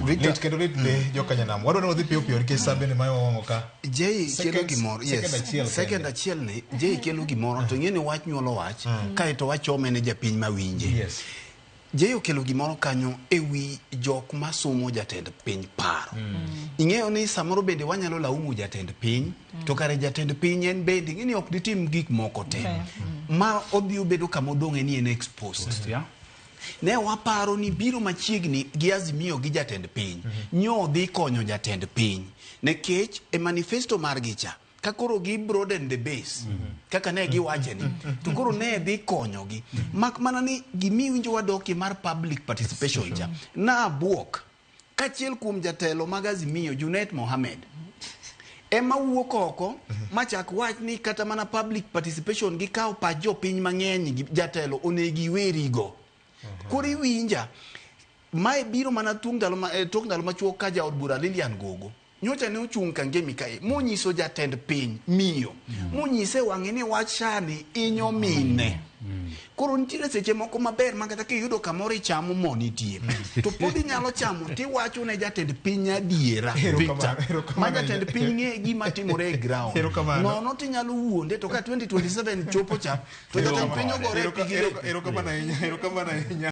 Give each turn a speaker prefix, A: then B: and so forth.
A: Victor kendo rit joka nyanam wado no dhi piyo piyo nikech sambe ne mayo wongo ka
B: Jay kelo gimoro second achiel ni Jay kelo gimoro to ng'eni wach nyuolo wach kae to wachome ne japiny mawinje Jay okelo gimoro kanyo ewi jok masomo jatend piny paro ing'eyo ni samoro bende wanyalo laumu jatend piny to kare jatend piny en bende ng'eni ok ditim gik moko te ma obiro bedo kama odong' ni en exposed ne waparo ni biro machiegni gi Azimio gi jatend piny nyo dhi konyo jatend piny nekech e manifesto margi cha kakoro gi broaden the base kaka ne giwache ni to koro ne dhi konyo gi mak mana ni gimi winjo wadoki mar public participation cha na buok kachiel kuom jatelo mag Azimio Junet Mohamed ema wuok oko machak wach ni kata mana public participation gi kawo pa jopiny mang'eny gi jatelo onegi werigo kuri winja mai biro mana tung dalo machuok ka jaod bura Lilian Gogo nyocha ne ochung' kangemi kae monyiso jatend piny miyo monyise wang'e ni wach shani inyo mine koro nitiere seche moko maber ma kata kiyudo kamoro ichamo mo nitie to pod inyalo chamo tiwacho ne jatend piny adiera Victor ma jatend piny ng'e gima timore e ground nono tinyalo wuonde to ka 2027 chopo cha to jatend piny ogore pigire
A: erokamano ahinya